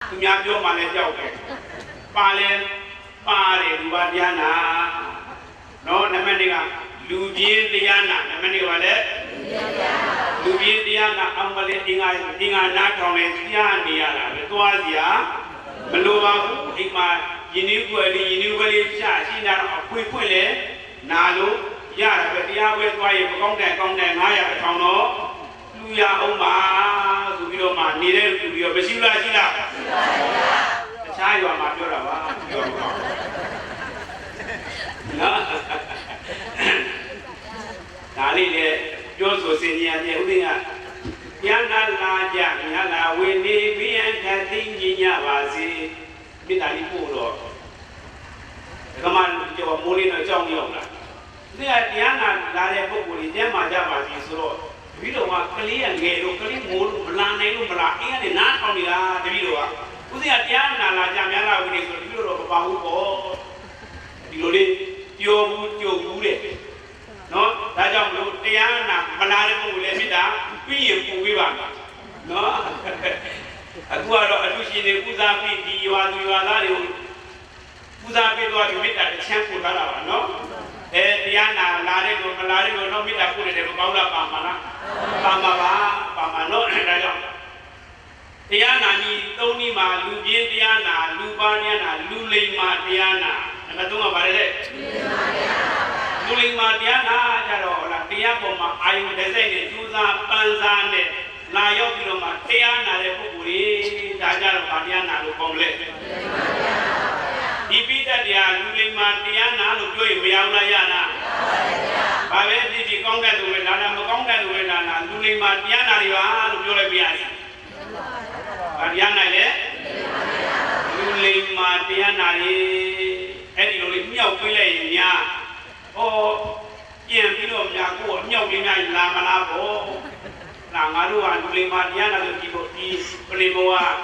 သူများပြောမှလည်းကြောက်တယ်ပါလဲပါတယ်လူပါတရားနာနော်နမတွေကလူပြင်းတရားနာနမတွေကပါလေလူပြင်းတရားနာအောင်မလေးအင်္ဂါနားထောင်လဲကြားနေရတာပဲသွားစီဟာမလိုပါဘူးအိမ်မှာယင်းနှီးွယ်လေးဖြာရှင်းတာတော့အခွေဖွင့်လဲနာလို့ရတာပဲတရားပွဲသွားရင်မကောင်းတဲ့900 1000တော့လူရအောင်ပါဆိုပြီးတော့မှနေတဲ့လူပြီးတော့မရှိလားရှိလားရှိပါဗျာတခြားရွာမှာပြောတာပါပြောတော့နော်ဒါလေးလေပြောဆိုစင်ညာရဲ့ဥဒိယပြန်လာကြမြတ်လာဝိနေဘိယံခတိညပါစေမိသားလေးပို့တော့ကမ္မကျော်မိုးလေးတော့ကြောင်းရောက်လာဒီကတရားနာလာတဲ့ပုဂ္ဂိုလ်ကြီးကျမ်းမာကြပါစီဆိုတော့တပည့်တော်ကကလေးငယ်တို့ကလေးမိုးလို့မလာနိုင်လို့မလားအင်းကနေနားထောင်နေတာတပည့်တော်ကဦးဇင်းကတရားနာလာကြမြတ်လာဝိနေဆိုတပည့်တော်ကမပါဘူးပေါ့ဒီလိုလေးပြောဘူးကြုံဘူးတဲ့နော်ဒါကြောင့်မလို့တရားနာမလာတဲ့ပုဂ္ဂိုလ်လည်းမေတ္တာပြီးရင်ပူပေးပါမယ်နော်အခုကတော့အလူရှင်တွေပူဇာပြီးဒီရွာသူရွာသားတွေကိုပူဇာပေးသွားပြီးမေတ္တာတစ်ချမ်းပို့ထားတာပါနော်တရားနာလာတဲ့ကိုမလာတဲ့ကိုတော့မေတ္တာပို့တယ်မကောင်းလားပါမလားပါမှာနော်ဒါကြောင့်တရားနာဤသုံးနည်းမှာလူပြင်းတရားနာလူပါတရားနာလူလိမ္မာတရားနာနံပါတ် 3ကဘာလဲလဲလူလိမ္မာတရားနာကြတော့ဟလားတရားပေါ်မှာအာယုတစ်စိတ်နဲ့ကျူးစာပန်းစားနဲ့လာရောက်ပြီးတော့မှတရားနာတဲ့ပုဂ္ဂိုလ်ကြီးဒါကြတော့ဗာတရားနာလို့ခေါ်မလဲဒီပိဋကတရားလူလိမ္မာတရားနာလို့ပြောရင်မရဘူးလားရလားဘာပဲဖြစ်ဖြစ်ကောင်းတဲ့လူပဲနာမကောင်းတဲ့လူပဲနာလူလိမ္မာတရားနာတွေပါလို့ပြောလိုက်ပြရတယ်ဗာတရားနာလေလူလိမ္မာတရားနာတွေအဲ့ဒီလိုလေးမြောက်ပေးလိုက်ရင်များပြန်ပြီးတော့များကိုအမြောက်လေးများလာမလားပေါ့ငါတို့ကလူလိမ္မာတရားနာလို့ဒီပရိဘောက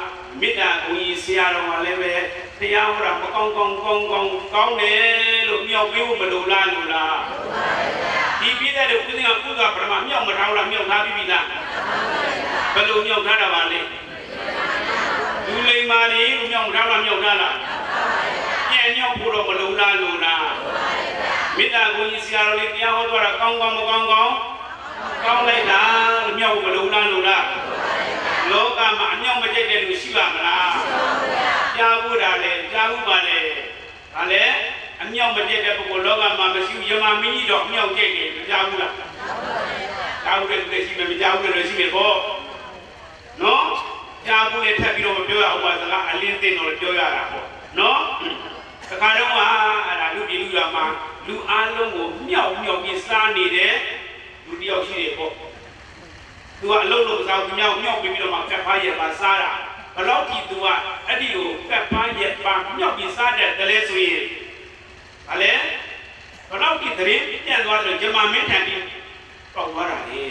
မေတ္တာကိုကြီးဆရာတော်ကလည်းပဲတရားဟောတာမကောင်းတယ်လို့မြောက်ပေးဖို့မလိုလားဒီပြည့်တဲ့ဥစဉ်ကကုသပရမမြောက်မထားလားမြောက်ထားပြီလားဘယ်လိုမြောက်ထားတာပါလဲလူလိမ္မာတွေမြောက်မထားလားမြောက်ထားလားပြန်မြောက်ဖို့တော့မလိုလားမေတ္တာကိုကြီးဆရာတော်လေးတရားဟောသွားတာကောင်းမကောင်းလိုက်တာလို့မြောက်ဖို့မလိုလားလောကမှာအမြောက်မကျက်တဲ့လူရှိပါမလားကြားဘူးတာလေကြားဘူးပါလေဒါလည်းအမြောက်မကျက်တဲ့ပုဂ္ဂိုလ်လောကမှာမရှိဘူးယမမင်းကြီးတော့အမြောက်ကျက်တယ်မကြားဘူးလားကြားဘူးတဲ့ရှိမယ်မကြားဘူးတဲ့ရှိမယ်ပေါ့နော်ကြားဘူးလေထပ်ပြီးတော့မပြောရအောင်ပါစကားအလင်းသိတော့ပြောရတာပေါ့နော်တခါတော့အဲ့ဒါလူပြည်လူရွာမှာလူအားလုံးကိုမြောက်ပြီးစားနေတဲ့လူတယောက်ရှိတယ်ပေါ့သူကအလုံးလုံးစားမြောက်ပြီးတော့မှကပ်ဖားရပါစားတာဘလောက်ဒီသူကအဲ့ဒီလိုကပ်ဖားရပါမြောက်ပြီးစားတဲ့တလဲဆိုရင်ဗာလဲဘလောက်ဒီသတင်းပြန့်သွားတယ်ဂျမမင်းထံပြီးပေါက်သွားတာလေ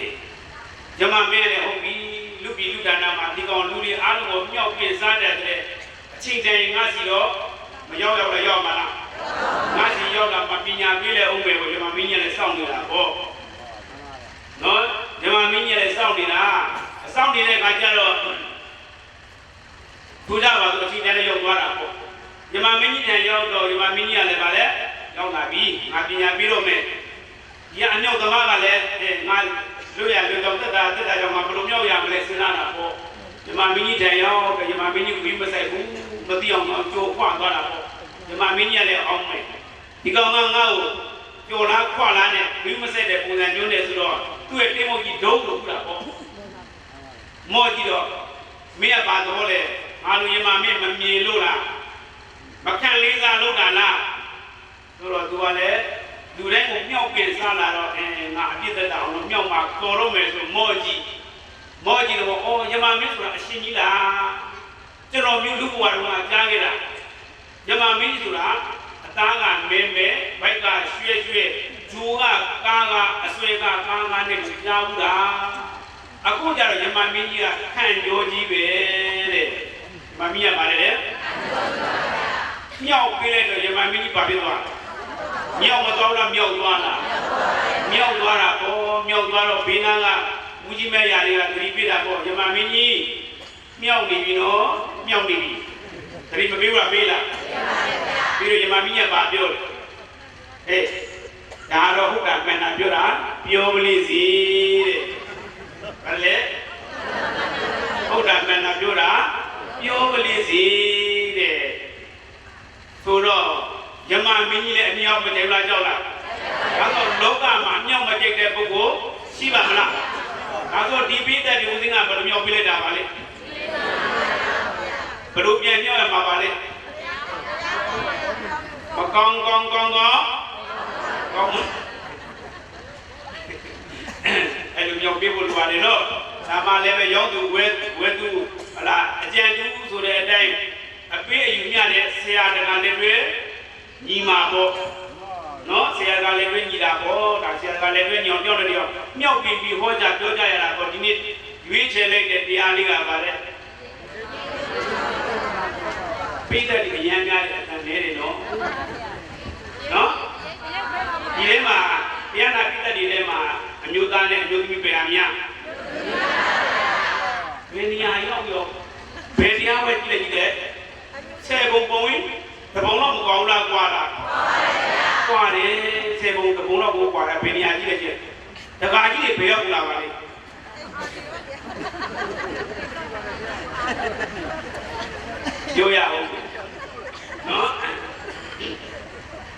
ဂျမမင်းလည်းဟုတ်ပြီလူပြည်လူဒါနာမှာဒီကောင်လူတွေအားလုံးကိုမြောက်ပြီးစားတဲ့အချိန်တန်ငါစီတော့မရောက်လည်းရောက်မှာလားငါစီရောက်လာမပညာပေးလဲအောင်ပဲဂျမမင်းကြီးလည်းစောင့်နေတာပေါ့နော်ဂျမမင်းကြီးလည်းစောင့်နေတာစောင့်နေတဲ့အခါကျတော့ထူကြပါဆိုအချိန်တန်းလည်းရောက်သွားတာပေါ့ဂျမမင်းကြီးတန်ရောက်တော့ဂျမမင်းကြီးကလည်းဗာလဲရောက်လာပြီငါပညာပေးတော့မယ်ဒီအမြောက်သမားကလည်းငါလွတ်ရလွတ်တော့တက်တာကြောင့်ငါဘယ်လိုမြောက်ရမလဲစဉ်းစားတာပေါ့ဂျမမင်းကြီးတန်ရောက်ဂျမမင်းကြီးကိုမဆိုင်ဘူးမသိအောင်တော့ကြိုးခွသွားတာပေါ့ဂျမမင်းကြီးကလည်းအောင်မယ်ဒီကောင်ကငါ့ကိုကြော်လားခွလားနဲ့ဘင်းမဆက်တဲ့ပုံစံမျိုးနဲ့ဆိုတော့သူ့ရဲ့တင်းမုတ်ကြီးဒုံလို့ပြတာပေါ့မော့ကြည့်တော့မင်းကဘာတော့လဲငါလူရမမင်းမမြင်လို့လားမခံလေးစားလို့တာလားဆိုတော့သူကလည်းလူတိုင်းကိုမြောက်ပြင်စားလာတော့ငါအပြစ်သက်တာအောင်မြောက်မှာတော်တော့မယ်ဆိုမော့ကြည့်တော့ရမမင်းဆိုတာအရှင်ကြီးလားကျွန်တော်မျိုးလူဘဝတော့ကြားခဲ့တာရမမင်းဆိုတာအသားကမဲဘိုက်ကရွှဲဂျိုးကကားကအဆွဲကကားနဲ့ကြားဘူးလားအခုကျတော့ရမမင်းကြီးကခန့်ကြောကြီးပဲတဲ့မမင်းကပါလေမြောက်ပေးလိုက်တော့ရမမင်းကြီးပါပြသွားမြောက်မသွားလားမြောက်သွားလားမြောက်သွားတာပေါ့မြောက်သွားတော့ဘေးနားကဦးကြီးမဲ့ရာတွေကသတိပေးတာပေါ့ရမမင်းကြီးမြောက်နေပြီနော်မြောက်နေပြီ တိမပေးဘူးလားပေးလားပြီးတော့ယမမင်းကပါပြောတယ်ဟဲ့ဒါတော့ဟုတ်တာမှန်တာပြောတာပြောမလို့စီတဲ့ဘာလဲဟုတ်တာမှန်တာပြောတာပြောမလို့စီတဲ့ဆိုတော့ယမမင်းကြီးလည်းအမြောက်မကြိုက်လားကြောက်လားဒါဆိုလောကမှာအမြောက်မကြိုက်တဲ့ပုဂ္ဂိုလ်ရှိပါမလားဒါဆိုဒီပိသက်ဒီဦးစင်းကဘယ်လိုမြောက်ပြလိုက်တာပါလဲဘယ်လိုပြန်မြောက်ရမှာပါလဲမကောင်းကောင်းကောင်းကောင်းအဲ့လိုမြောက်ပြဖို့လိုပါတယ်နော်ဒါမှလည်းပဲရောက်သူဝဲသူဟလာအကြံတူဆိုတဲ့အတိုင်းအပေးအယူမြတဲ့ဆရာတကလည်းပဲညီမာပေါ့နော်ဆရာကလည်းပဲညီတာပေါ့ဒါဆရာကလည်းပဲညောင်ပြောတယ်ညောင်မြောက်ပြီးဟောကြပြောကြရတာပေါ့ဒီနေ့ရွေးချယ်လိုက်တဲ့တရားလေးကပါတဲ့ပိဋကတိအရန်များတဲ့အထက်နေတယ်နော်ဒီထဲမှာတရားနာပိဋကတိထဲမှာအမျိုးသားနဲ့အမျိုးသမီးပဲအများဘယ်နေရာရောက်ရောဘယ်တရားဝဲကြည့်လိုက်ကြည့်တယ်ဆယ်ပုံပုံဝင်တပုံတော့မကောင်းလားကွာလားကွာတယ်ဆယ်ပုံတပုံတော့ကိုကွာတယ်ဘယ်နေရာကြည့်လိုက်ကြည့်တကာကြီးတွေဘယ်ရောက်လာပါလဲပြောရအောင်နော်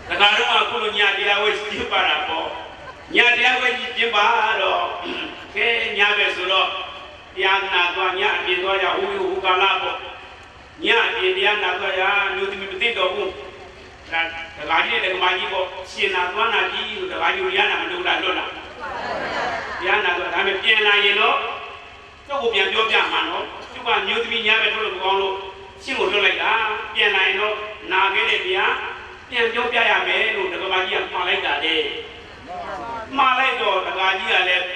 တကာတော့အခုလိုညာတရားဝဲကြည့်ပါတာပေါ့ညာတရားဝဲကြည့်ပါတော့ကဲညာပဲဆိုတော့တရားနာသွားညာအပြင်သွားရဟူကာလာပေါ့ညာအပြင်တရားနာသွားရမျိုးသမီးမသိတော့ဘူးဒါတကာကြီးနဲ့တကမာကြီးပေါ့ရှင်နာသွားနာကြီးဆိုတကာကြီးရနာမလို့လားလွတ်လားတရားနာသွားဒါပေမဲ့ပြန်လာရင်တော့တော့ကိုပြန်ပြောပြမှာနော်သူကမျိုးသမီးညာပဲထုတ်လို့မကောင်းလို့ရှင်းကိုလွတ်လိုက်တာပြန်လာရင်တော့နာခဲ့တဲ့တရားပြန်ပြောပြရမယ်လို့တကမာကြီးကမှားလိုက်တာတဲ့မှားလိုက်တော့တကာကြီးကလည်း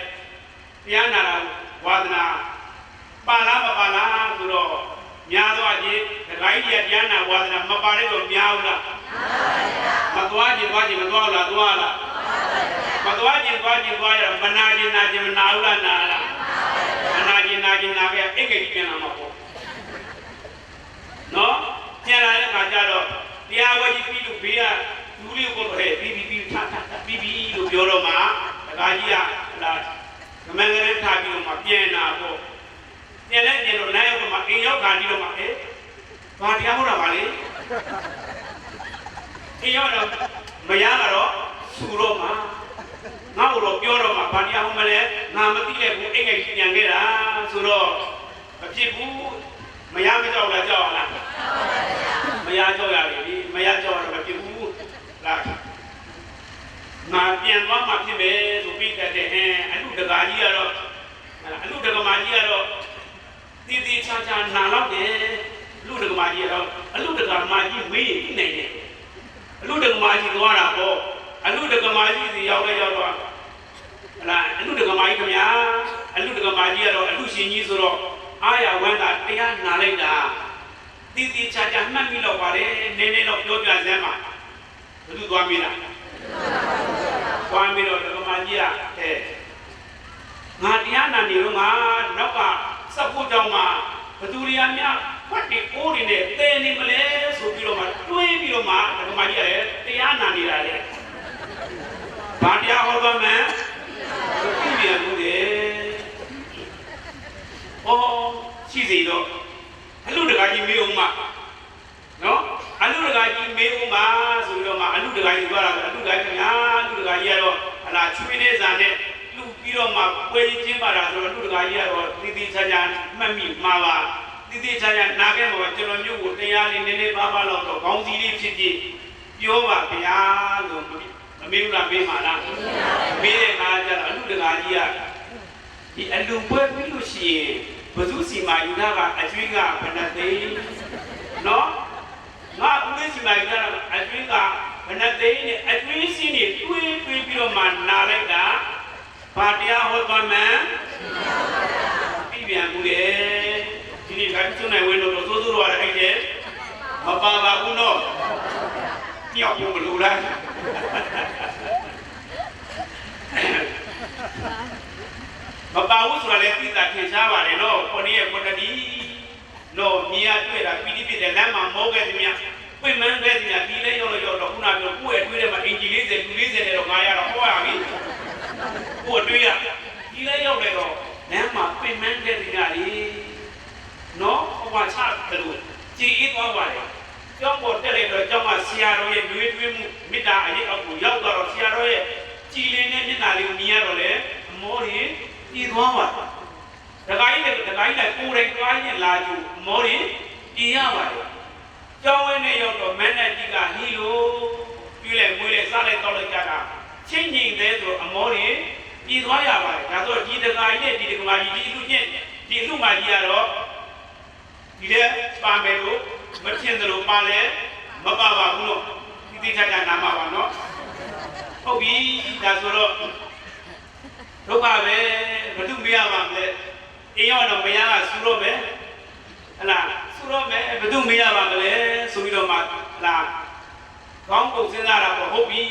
တရားနာတာဝါဒနာပါလားမပါလားဆိုတော့များသောအားဖြင့်တခါကြီးတရားနာဝါဒနာမပါတဲ့တော့များဘူးလားမသွားခြင်းမသွားလားသွားလားမသွားခြင်းရမနာခြင်းမနာဘူးလားနာလားမနာခြင်းပဲအိတ်ကကြီးပြန်လာမှာပေါ့နော်ပြန်လာတဲ့အခါကျတော့တရားဝဲကြီးပြီးလို့ဘေးကလူလေးကိုတော့ဟဲ့ပြီးလို့ပြောတော့မှတခါကြီးကလာကမန်ကလေးထားပြီးတော့မှပြန်လာပေါ့ပြန်လဲပြန်တော့လမ်းရောက်တော့မှအိမ်ရောက်ခါပြီးတော့မှဘာတရားဟောတာပါလေအိမ်ရောက်တော့မရကတော့ဆူတော့မှငါ့ကိုတော့ပြောတော့မှဘာတရားဟောမလဲငါမသိတဲ့ဘူးအိမ်ကကြီးပြန်ခဲ့တာဆိုတော့မဖြစ်ဘူးမရမကြောက်လားကြောက်လားမရကြောက်ရပြီမရကြောက်တော့မဖြစ်ဘူးလားငါပြန်သွားမှဖြစ်မယ်ဆိုပြီးတဲ့အလူတကာကြီးကတော့အလူတကမာကြီးကတော့တီတီချာချာနာတော့တယ်အလူတကမာကြီးကတော့အလူတကမာကြီးဝေးရင်ပြီးနိုင်တယ်အလူတကမာကြီးသွားတာပေါ့အလူတကမာကြီးစီရောက်တော့ဟလာအလူတကမာကြီးခင်ဗျာအလူတကမာကြီးကတော့အလူရှင်ကြီးဆိုတော့အာရဝမ်းသာတရားနာလိုက်တာတီတီချာချာမှတ်ပြီးတော့ပါတယ်နည်းနည်းတော့ပြောပြစမ်းပါဘယ်သူသွားမင်းလားသွားပြီးတော့တကမာကြီးကငါတရားနာနေတော့ငါနောက်ကစပ်ဖို့ကြောင့်မှဘသူတွေကများဖတ်ပြီးအိုးနေနဲ့တဲနေမလဲဆိုပြီးတော့မှတွေးပြီးတော့မှတကမာကြီးကလည်းတရားနာနေတာလေဘာတရားဟောသွားမှန်းသိပြန်လို့လေရှိစီတော့အလူတကာကြီးမေးအောင်မနော်အလူတကာကြီးမေးအောင်မဆိုပြီးတော့မှအလူတကာကြီးပြောတာအလူတကာကြီးညာအလူတကာကြီးကတော့ဟလာချွေးနေစာနဲ့လူပြီးတော့မှပွဲချင်းပါတာဆိုတော့အလူတကာကြီးကတော့တီတီချာချာမှတ်မိမှာပါတီတီချာချာနာခဲ့မှာကျွန်တော်မျိုးကိုတရားလေးနည်းနည်းပါးလောက်တော့ခေါင်းစည်းလေးဖြစ်ဖြစ်ပြောပါဗျာလို့မမေးဘူးလားမေးမှာလားမေးတဲ့အခါကျတော့အလူတကာကြီးကဒီအလူပွဲပြီးလို့ရှိရင်ဘုသူစီမာယူတာကအကျွေးကဘယ်နှသိနော်ငါဦးလေးစီမာယူတာအကျွေးကဘယ်နှသိနဲ့အကျွေးစီနေတွေးပြီးတော့မှနာလိုက်တာဘာတရားဟောသွားမှန်းပြီးပြန်ဘူးလေဒီနေ့ကကျွန်းနိုင်ဝင်လို့သိုးတော့အဲ့တဲ့မပါပါဘူးနော်ညောက်ဘူးမလို့လားမပါဘူးဆိုတာလည်းသိတာထင်ရှားပါတယ်နော်ကိုနေရဲ့ကိုတတိလို့မြင်ရတွေ့တာပြီးပြီးတဲ့လမ်းမှာမောခဲ့ မန်းတဲ့ဒီကဒီလေးရောက်တော့ခုနပြောကိုယ့်ရဲ့တွေးထဲမှာအင်ဂျီ40လူ40နဲ့တော့ငါရတော့ဟောရပြီကိုယ်တွေးရဒီလေးရောက်တယ်တော့လမ်းမှာပင်မန်းတဲ့ဒီကလေးနော်ဟောပါချတယ်လို့ကြည်အေးသွားပါလေကျောင်းပေါ်တက်လိုက်တော့ကျောင်းကဆရာတော်ရဲ့တွေးမှုမေတ္တာအရေးအောက်ကိုရောက်တော့ဆရာတော်ရဲ့ကြည်လင်းတဲ့မျက်နှာလေးကိုမြင်ရတော့လေအမောတွေပြည်သွားပါတခါကြီးလည်းကိုယ်တိုင်တွားရင်လာကြည့်အမောတွေပြည်ရပါတယ်ကျောင်းဝင်းနဲ့ရောက်တော့မန်းနဲ့ကြီးကဟီလိုပြည့်လိုက်မွေးလိုက်စားလိုက်တော့လိုက်ကြတာချင်းငိမ့်သေးဆိုအမောတွေပြည်သွားရပါတယ်ဒါဆိုဒီတခါကြီးနဲ့ဒီတခါကြီးဒီလူချင်းဒီလူမကြီးကတော့ဒီတဲ့ပါမယ်လို့မထင်သလိုပါလဲမပါပါဘူးလို့ဒီတိကျကျနားမှာပါနော်ဟုတ်ပြီဒါဆိုတော့ဒုက္ခပဲဘယ်သူမရပါမလဲအိမ်ရောက်တော့မရကဆူတော့မယ်ဟလားဆူတော့မယ်ဘယ်သူမရပါမလဲဆိုပြီးတော့မှဟလားကောင်းကုန်စဉ်းစားတာပေါ့ဟုတ်ပြီ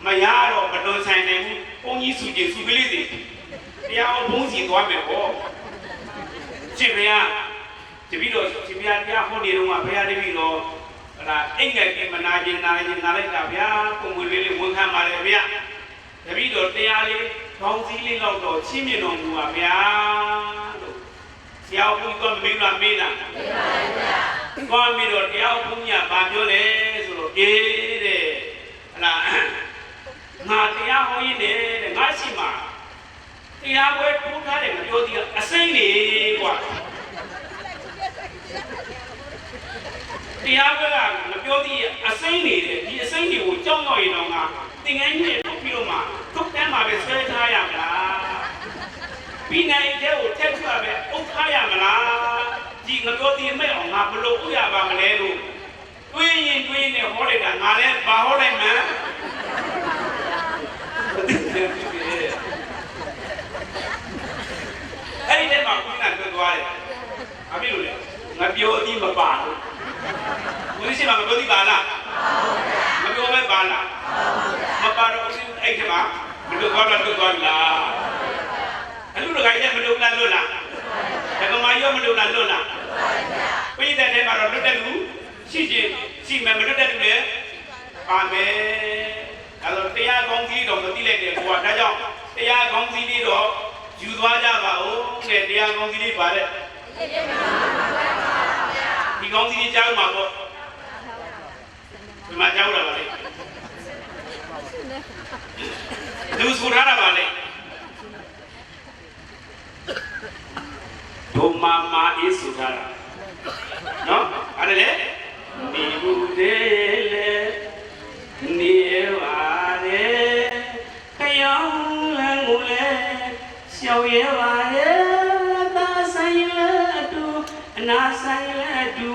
မရတော့မတော်ဆိုင်နိုင်ဘူးဘုန်းကြီးဆူကြည့်ဆူကလေးစီတရားဘုန်းကြီးသွားမယ်ပေါ့ကြည့်မရတပည့်တော်ရှင်ဘုရားတရားဟောနေတော့ဘုရားတပည့်တော်ဟလားအိမ်ငယ်ကမနာခြင်းနာလိုက်တာဗျာပုံမွေလေးဝန်ခံပါတယ်ဗျာတပည့်တော်တရားလေးကောင်းစည်းလေးတော့ချင်းမြင်တော်မူပါဗျာလို့ဆရာဘုန်းကြီးကမင်းလားမေးလားမေးပါဗျာသွားပြီးတော့တရားဘုန်းကြီးကဗာပြောလဲဆိုတော့အေးတဲ့ဟလားငါတရားဟောရင်းနဲ့ငါရှိမှာတရားပွဲထိုးထားတယ်မပြောသေးဘူးအစိမ့်နေကွာတရားပွဲကမပြောသေးအစိမ့်နေတယ်ဒီအစိမ့်တွေကိုကြောက်တော့ရင်တော့ငါသင်္ကန်းကြီးတွေထုတ်ပြီးတော့မှထုတ်တန်းမှာပဲဆွဲထားရမလားပြီးနိုင်တဲ့ကိုထက်ချပဲအုပ်ထားရမလားဒီငါပြောသေးမဲ့အောင်ငါဘလို့ဥရပါမလဲလို့တွေးရင်နဲ့ဟောလိုက်တာငါလည်းဘာဟောလိုက်မှန်းအဲ့ဒီထဲမှာခုနကပြောသွားတယ်အမေလို့လေငါပြောအတိမပါဘူးဘုရားရှိခိုးမပြောသေးပါလားမပြောပဲပါလားမပါတော့အဲ့ဒီမှာမလို့သွားလားအဲ့လိုကလည်းမလို့လားလွတ်လားဒါကမှရောမလို့လားလွတ်လားပြည့်တဲ့ထဲမှာတော့လွတ်တဲ့လူရှိမယ်မလွတ်တဲ့လူလည်းပါမယ်ဒါဆိုတရားကောင်းကြီးတော့မသိလိုက်တယ်ကွာဒါကြောင့်တရားကောင်းကြီးလေးတော့ယူသွားကြပါဦးတဲ့တရားကောင်းကြီးလေးပါတဲ့ဒီကောင်းကြီးလေးကြားမှာပေါ့ဒီမှာကြားရပါလေလူဆိုထားတာပါလေဒုမာအေးဆိုထားတာနော်အဲ့ဒါလေဒီဘူးသေးလေနေပါလေခယောင်းလန်းကိုလေရှောက်ရပါလေသာဆိုင်လေအတူအနာဆိုင်လေအတူ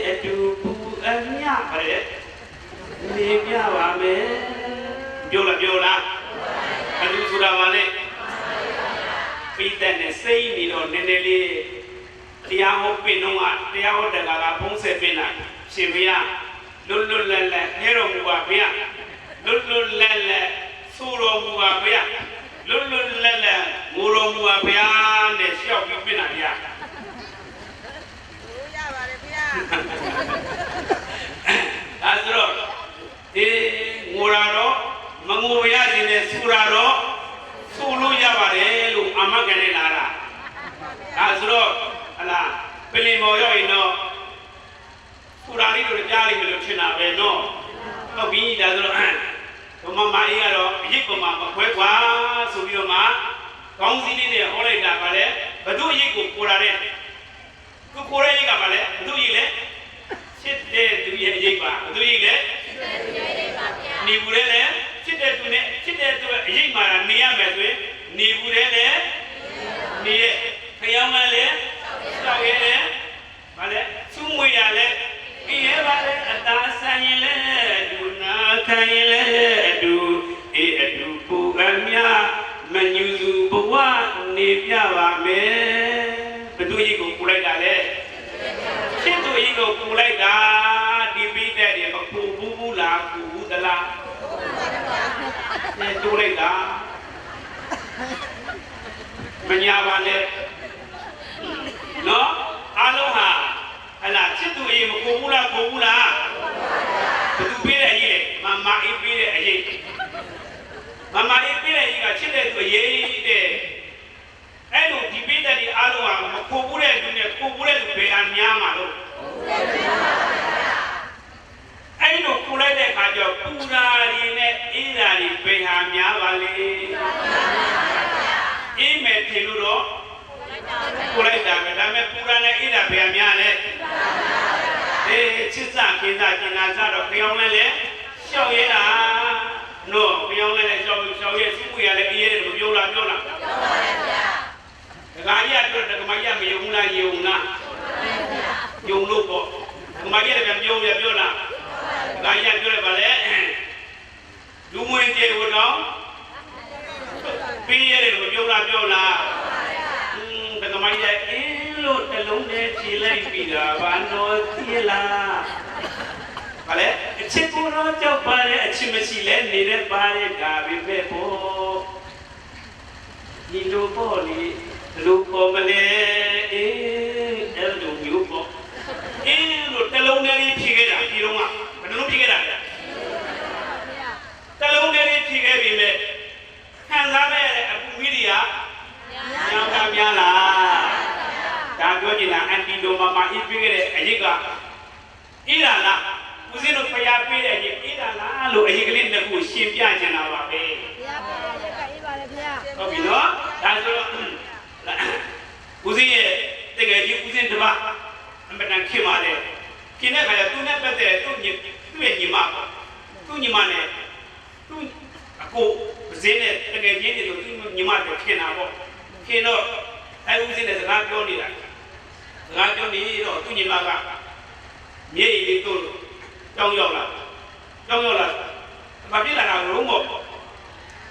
အတူပူအမြပါလေနေပြပါမယ်ပြောလားအတူဆိုတာပါလေပိတဲ့နဲ့စိတ်နေတော့နည်းနည်းလေးတရားဟောပင်တော့တရားဟောတက္ကကဖုံးဆက်ပင်တာရှင်ဘုရားလွတ်လပ်နေတော်မူပါဘုရားလွတ်လပ်ဆိုတော်မူပါဘုရားလွတ်လပ်ငိုတော်မူပါဘုရားနဲ့ရှောက်ပြီးပင်တာဗျာရပါတယ်ဘုရားအဲဆိုတော့ငိုတာတော့မငိုရခြင်းနဲ့ဆူတာတော့ဆိုလို့ရပါတယ်လို့အမတ်ကနေလာတာဒါဆိုတော့ဟလာပလင်မော်ရောက်ရင်တော့ပူရာလေးတို့ကြားလိမ့်မယ်လို့ထင်တာပဲနော်ဟုတ်ပြီဒါဆိုတော့ဘုမမအေးကတော့အရေးပေါ်မှာမခွဲခွာဆိုပြီးတော့မှကောင်းစည်းလေးနဲ့ဟောလိုက်တာကလည်းဘု து အရေးကိုပူရာတဲ့ကိုကိုရဲရေးကပါလေဘု து ရေးလေချစ်တဲ့သူရဲ့အရေးပါဘု து ရေးလေနေဘူးလေချစ်တဲ့သူနဲ့ချစ်တဲ့သူရဲ့အရေးမှာနေရမယ်ဆိုရင်နေဘူးလေနေရခရောင်းလဲတောက်ရဲလဲဗါလဲစူးမွေရလဲအေးရပါလဲအသာဆိုင်ရင်လဲဒူနာခံရင်လဲအတူအတူပူအမြမညူစုဘဝနေပြပါမယ်ဘသူကြီးကိုပူလိုက်တာလဲချစ်သူကြီးကိုပူလိုက်တာဒီပိတဲ့တွေမပူဘူးလားပူဘူးသလားနဲ့တိုးလိုက်တာမညာပါနဲ့နော်အားလုံးဟာဟလာချစ်သူအေးမပူဘူးလားပူဘူးလား မာအေးပေးတဲ့အရေးမမအေးပေးတဲ့ကြီးကချစ်တဲ့သူအရေးတဲ့အဲ့လိုဒီပိတ္တဒီအားလုံးကမခိုးဘူးတဲ့သူနဲ့ခိုးဘူးတဲ့သူဘယ်အများမှာလို့အဲ့လိုခိုးလိုက်တဲ့အခါကျတော့ပူရာတွေနဲ့အေးရာတွေဘယ်ဟာများပါလဲအေးမယ်ဖြစ်လို့တော့ခိုးလိုက်တာပဲဒါပေမဲ့ပူရာနဲ့အေးရာဘယ်ဟာများလဲချစ်စခင်စားကျင်နာစားတော့ပြောင်းလဲလေရှောက်ရဲတာနော်ပြောင်းလဲလေရှောက်ရဲစုပွေရလေအေးရဲတယ်မပြောလားပြောလားပြောပါရဲ့ဗျာဒကာကြီးကတော့ဒကာမကြီးမယုံလားယုံလားယုံလို့ပေါ့ဒကာမကြီးလည်းပြောလားဒကာကြီးပြောရပါလေလူမွေးကျေဟိုတော့ပေးရတယ်မပြောလားပြောလားဒကာမကြီးအင်းလို့တလုံးနဲ့ခြေလိုက်ပြီးတာဘာလို့သိလားဘာလဲအချစ်ကိုတော့ကြောက်ပါရဲ့အချစ်မရှိလဲနေတဲ့ပါရဲ့ဒါပဲပဲပေါ့ဒီလိုပေါ့လေလူပေါ်မလဲအေးအဲ့လိုမျိုးပေါ့အင်းလို့တလုံးနဲ့ဖြေခဲ့တာဒီတော့ကဘယ်လိုဖြေခဲ့တာလဲတလုံးနဲ့ဖြေခဲ့ပြီမဲ့ခံစားမဲ့အပူမီဒီယာများတာများလားဒါပြောချင်တာအန်တီလိုမအေးပေးခဲ့တဲ့အရေးကအေးလားဦးဇင်းတို့ဖျားပေးတဲ့အရေးအေးလားလို့အရေးကလေးတစ်ခုရှင်းပြချင်တာပါပဲဖျားပေးတဲ့ကအေးပါလေဖျားဟုတ်ပြီနော်ဒါဆိုတော့ဦးဇင်းရဲ့တကယ်ကြီးဦးဇင်းတပါအမှန်တန်ခင်ပါတယ်ခင်တဲ့ခါကျသူနဲ့ပတ်သက်သူ့ရဲ့ညီမသူ့ညီမနဲ့သူ့အကိုဦးဇင်းနဲ့တကယ်ကြီးတွေသူ့ညီမတို့ခင်တာပေါ့ခင်တော့အဲဦးဇင်းနဲ့စကားပြောနေတာစကားပြောနေတော့သူ့ညီမကမြေကြီးတို့ကြောင်းရောက်လာဘာဖြစ်လာတာလုံးပေါ့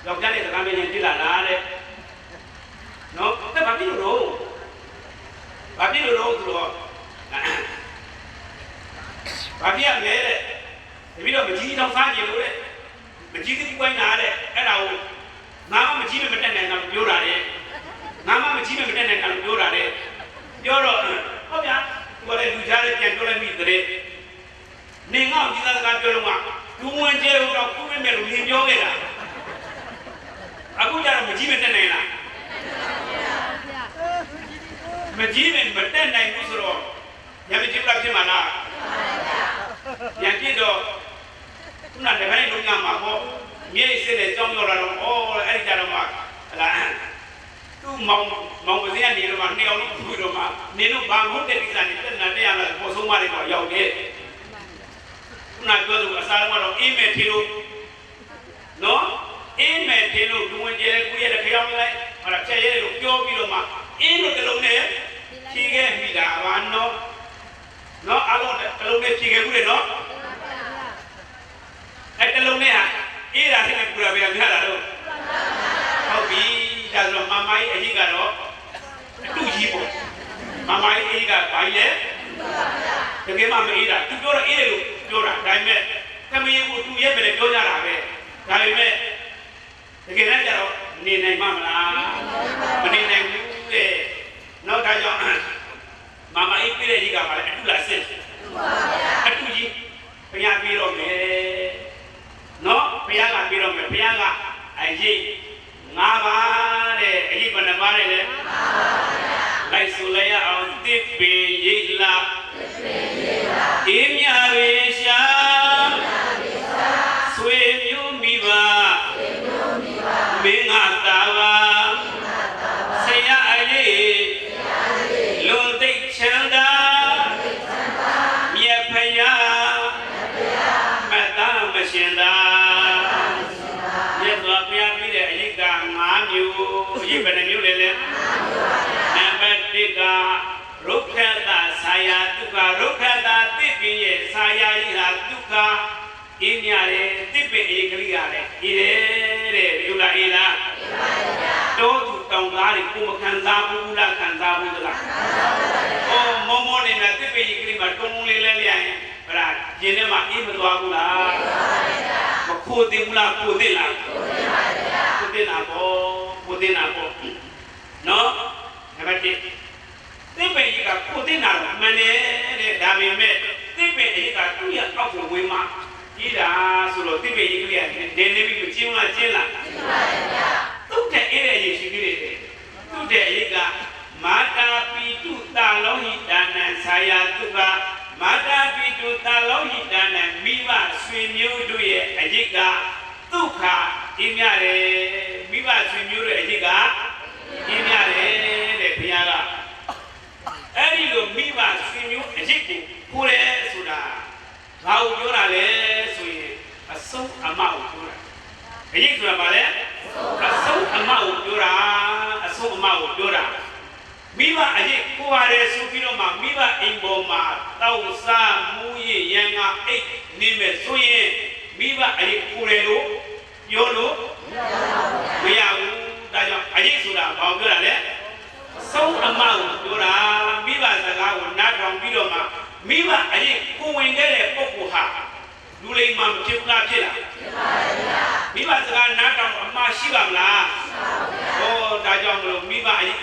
ယောက်ျားနဲ့စကားမင်းနဲ့ဖြစ်လာလားတဲ့နော်အဲ့ဘာဖြစ်လို့တော့ဆိုတော့ဘာဖြစ်ရလဲတဲ့တပည့်တော့မကြီးတော့စားကြည့်လို့တဲ့မကြီးတိကွိုင်းတာတဲ့အဲ့ဒါကိုငါမကြီးမတက်နိုင်တာပြောတာတဲ့ငါမကြီးမတက်နိုင်တာပြောတာတဲ့ပြောတော့ဟုတ်ဗျာသူကလည်းလူကြားလေးပြန်ပြောလိုက်မိတဲ့နေငေါ့ကြီးသားစကားပြောလို့ကလူဝင်ကျဲဟိုတော့ခုမင်းမဲ့လို့မြင်ပြောခဲ့တာအခုကျတော့မကြီးမတက်နိုင်လားမကြီးမတက်နိုင်ဘူးဆိုတော့ညမကြီးပြဖြစ်မှာလားညပြတော့ခုနကတည်းကလုံးညမှာပေါ့မြေစစ်နဲ့ကြောင်းရောက်လာတော့အဲ့ဒီကြတော့မှဟလာသူ့မောင်ပစည်းကနေတော့မှနှစ်ယောက်လုံးခုတော့မှနင်တို့ဘာမဟုတ်တဲ့ကိစ္စနဲ့တက်နာတက်ရမယ်ပေါ်ဆုံးမလေးတော့ရောက်တယ်ခုနပြောသူအစားကတော့အေးမဲ့ထီလို့နော်အေးမဲ့ထီလို့လူဝင်ကျဲကိုရဲ့ခရောင်းလိုက်ဟာဖြတ်ရဲလို့ပြောပြီးတော့မှအေးလို့တလုံးနဲ့ဖြေခဲ့မိတာပါနော်အလုံးတလုံးနဲ့ဖြေခဲ့ဘူးလေနော်အဲ့တလုံးနဲ့ဟာအေးတာနဲ့ပူတာပဲများတာတော့ဟုတ်ပြီဒါဆိုမမကြီးအကြီးကတော့အတူကြီးပေါ့မမကြီးအေးကဘာကြီးလဲတကယ်မှမအေးတာသူပြောတော့အေးတယ်လို့ပြောတာဒါပေမဲ့သမီးကိုသူရဲ့ပဲလေပြောကြတာပဲဒါပေမဲ့တကယ်လည်းကြတော့နေနိုင်မှာမလားမနေနိုင်ဘူးတဲ့နောက်ဒါကြောင့်မမအေးပြည့်တဲ့ကြီးကမှလည်းအတူလားစစ်အတူကြီးဘုရားပြေတော့မယ်နော်ဘုရားကပြေတော့မယ်ဘုရားကအရေး၅ပါးတဲ့အရေးဘယ်နှပါးလဲလိုက်ဆိုလိုက်ရအောင်တစ်ပေရိတ်လာအေးမြရေရှာဆွေမျိုးမိဘမင်းငါတာပါဆရာအရေးလွန်သိချမ်းသာမြတ်ဖယားမတ်သားမရှင်သာမြတ်စွာဘုရားပြည့်တဲ့အရေးက၅မျိုးအရေးဘယ်နှမျိုးလဲနံပါတ်1ကရုက္ခတာဆာယာဒုက္ခရုက္ခတာတိပင်ရဲ့ဆာယာကြီးဟာဒုက္ခအင်းညာရဲ့တိပင်အေကလေးရတယ်အေးတဲ့ပြုလားအေးလားတော့သူတောင်းသားတွေကိုမခံစားဘူးလားခံစားဘူးလားမောမောနေတာတိပင်အေကလေးမှာတုံးတုံးလေးလဲလျရင်ဗလားကျင်းထဲမှာအေးမသွားဘူးလားမခိုးသိဘူးလားခိုးသိလားခိုးသိတာပေါ့နော်နံပါတ်1သစ်ပင်ကြီးကကိုသိနာတော့မှန်တယ်တဲ့ဒါပေမဲ့သစ်ပင်ကြီးကသူ့ရဲ့အောက်ကိုဝင်မှာ ကြီးတာဆိုတော့တိပိတ်ကြီးကလေးကနေနေပြီးမကျင်းလားကျင်းလားကျင်းပါဗျာသူ့တဲ့အဲ့တဲ့ရေရှိကြီးတွေသူ့တဲ့အရေးကမာတာပီတုတာလောဟိတာနံဆာယာတုကမာတာပီတုတာလောဟိတာနံမိဘဆွေမျိုးတို့ရဲ့အရေးကဒုက္ခအင်းရတယ်မိဘဆွေမျိုးတို့ရဲ့အရေးကအင်းရတယ်တဲ့ဘုရားကအဲ့ဒီလိုမိဘဆွေမျိုးအရေးကိုကိုယ်ရဲဆိုတာဘာကိုပြောတာလဲဆိုရင်အဆုံးအမကိုပြောတာအရေးဆိုတာဘာလဲအဆုံးအမကိုပြောတာအဆုံးအမကိုပြောတာမိဘအရေးကိုရတယ်ဆိုပြီးတော့မှမိဘအိမ်ပေါ်မှာတောက်စားမူးရရန်ကအိတ်နေမဲ့ဆိုရင်မိဘအရေးကိုရလို့ပြောလို့မရဘူးဒါကြောင့်အရေးဆိုတာဘာကိုပြောတာလဲအဆုံးအမကိုပြောတာမိဘစကားကိုနားထောင်ပြီးတော့မှမိဘအရေးကိုဝင်ခဲ့တဲ့ပုဂ္ဂိုလ်ဟာလူလိမ္မာမဖြစ်ဘူးလားဖြစ်လားဖြစ်ပါဗျာမိဘစကားနားထောင်အမှားရှိပါမလားရှိပါဗျာဟောဒါကြောင့်မလို့မိဘအရေး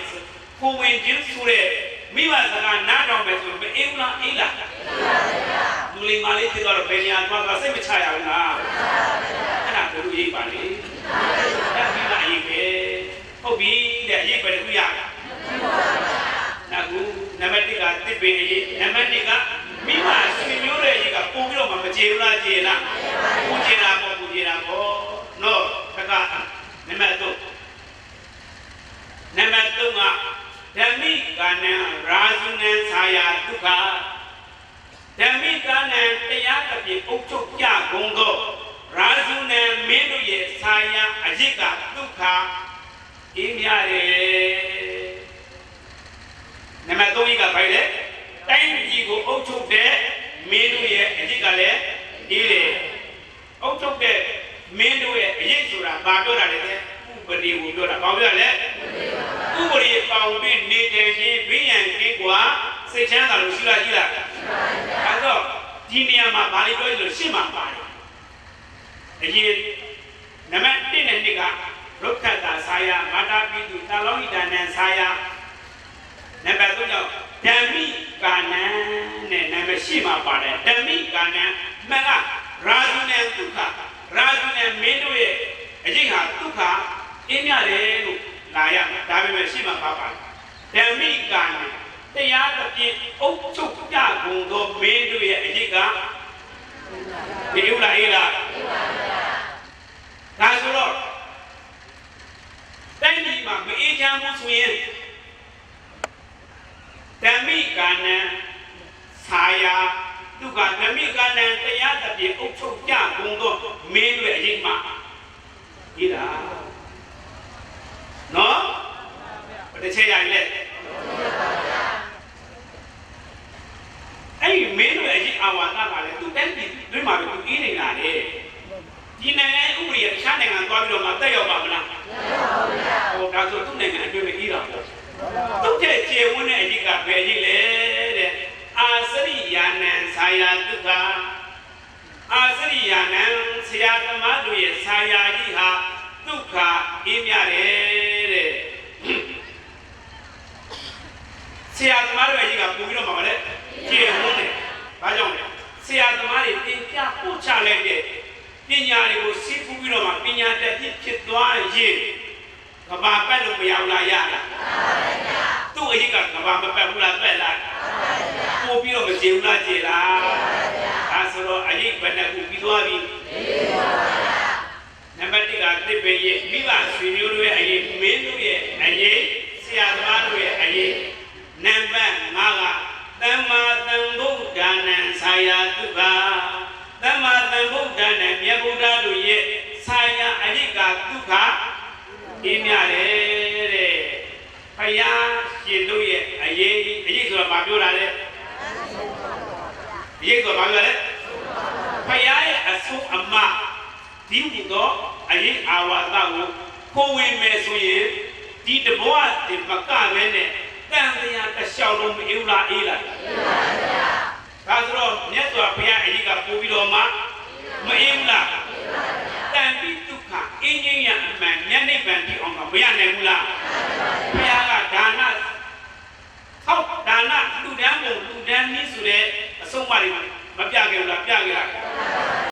ကိုဝင်ခြင်းဆိုတဲ့မိဘစကားနားထောင်မယ်ဆိုရင်အေးဘူးလားအေးလားလူလိမ္မာလေးဖြစ်တော့ဘယ်နေရာသွားစိတ်မချရဘူးလားအဲ့ဒါကိုရေးပါလေအဲ့မိဘအရေးပဲဟုတ်ပြီတဲ့အရေးပဲတခုရနောက်နံပါတ်1ကတစ်ပင်အရေးနံပါတ်2ကမိဘဆွေမျိုးရဲ့အရေးကပို့ပြီးတော့မကြေဘူးလားကြေလားပူကြေတာပေါ့ပူကြေတာပေါ့နော်တကနံပါတ်3နံပါတ်3ကဓမ္မိကနံရာဇုနံဆာယာဒုက္ခဓမ္မိကနံတရားတစ်ပြည့်အုပ်ချုပ်ကြကုန်သောရာဇုနံမင်းတို့ရဲ့ဆာယာအရေးကဒုက္ခအင်းရတယ်နံပါတ်3ကဘာလဲတိုင်းပြည်ကိုအုပ်ချုပ်တဲ့မင်းတို့ရဲ့အရေးကလည်းဒီလေအုပ်ချုပ်တဲ့မင်းတို့ရဲ့အရေးဆိုတာဘာပြောတာလဲဥပဒေကိုပြောတာဘာပြောလဲဥပဒေပေါင်းပြီးနေတဲ့ချင်းဘေးရန်ကင်းကွာစိတ်ချမ်းသာလို့ရှိလားရှိလားအဲတော့ဒီနေရာမှာဘာလို့ပြောလို့ရှင်းမှာပါတယ်အရေးနံပါတ်1နဲ့2ကရုက္ခတာဆာယာမာတာပိတုတာလောဟိတာနံဆာယာနံပါတ်3ကြောင့်ဓမ္မိကာနံနဲ့နာမည်ရှိမှာပါတယ်ဓမ္မိကာနံမှန်ကရာဇုနံဒုက္ခရာဇုနံမင်းတို့ရဲ့အကျင့်ဟာဒုက္ခအင်းရတယ်လို့လာရမှာဒါပေမဲ့ရှိမှာပါပါဓမ္မိကာနံတရားတစ်ပြည့်အုပ်ချုပ်ကြကုန်သောမင်းတို့ရဲ့အကျင့်ကဒီဥလားအေးလားဒါဆိုတော့တိုင်းပြည်မှာမအေးချမ်းမှုဆိုရင်ဓမ္မိကာနံဆာယာဒုက္ခဓမ္မိကာနံတရားတစ်ပြည့်အုပ်ချုပ်ကြကုန်သောမင်းတို့ရဲ့အရေးမှာဒီလားနော်ဘယ်တစ်ချက်ရရင်လဲအဲ့ဒီမင်းတို့ရဲ့အရေးအာဝါဒကလည်းသူတိုင်းပြည်တွင်းမှာသူအေးနေတာလေဒီနိုင်ငံဥပဒေရရှားနိုင်ငံသွားပြီးတော့မှတက်ရောက်ပါမလားမတက်ရောက်ပါဘူးဗျာဟိုဒါဆိုသူ့နိုင်ငံအတွင်းမှာအေးတာပေါ့သူ့ရဲ့ခြေဝန်းတဲ့အရေးကဘယ်အရေးလဲတဲ့အာစရိယာနံဆာယာဒုက္ခအာစရိယာနံဆရာသမားတို့ရဲ့ဆာယာကြီးဟာဒုက္ခအေးမြတယ်တဲ့ဆရာသမားတို့ရဲ့အရေးကပို့ပြီးတော့မှလည်းခြေဝန်းတယ်ဘာကြောင့်လဲဆရာသမားတွေသင်ပြပို့ချလိုက်တဲ့ပညာတွေကိုစီးပူးပြီးတော့မှပညာတတ်ဖြစ်သွားရင်ကဘာပတ်လို့မရဘူးလားရလားသူ့အရေးကကဘာမပတ်ဘူးလားပတ်လားပို့ပြီးတော့မကျေဘူးလားကျေလားဒါဆိုတော့အရေးဘယ်နှခုပြီးသွားပြီနံပါတ်1ကတစ်ပင်ရဲ့မိဘဆွေမျိုးတို့ရဲ့အရေးမင်းတို့ရဲ့အရေးဆရာသမားတို့ရဲ့အရေးနံပါတ်5ကသမ္မာသမ္ဗုဒ္ဓနာဆာယာဒုက္ခသမ္မာသမ္ဗုဒ္ဓနာမြတ်ဗုဒ္ဓတို့ရဲ့ဆာယာအရေးကဒုက္ခအင်းရတယ်တဲ့ဘုရားရှင်တို့ရဲ့အရေးဆိုတာဘာပြောတာလဲအရေးဆိုတာဘာပြောလဲဘုရားရဲ့အဆုံးအမဒီဟူသောအရေးအာဝါဒကိုကိုဝင်မယ်ဆိုရင်ဒီတဘောဒီမကပဲနဲ့တန်တရားတစ်လျှောက်လုံးမအေးလားအေးလားအေးပါဗျာဒါဆိုတော့မြတ်စွာဘုရားအရေးကပို့ပြီးတော့မှမအေးလားအေးပါဗျာတန်ပြီးဒုက္ခအင်းကြီးရအမှန်မျက်နှိပ်ပံပြီးအောင်မရနိုင်ဘူးလားဘုရားကဒါနဟောဒါနလူတန်းပုံလူတန်းနည်းဆိုတဲ့အဆုံးအမတွေမပြခဲ့ဘူးလားပြခဲ့လား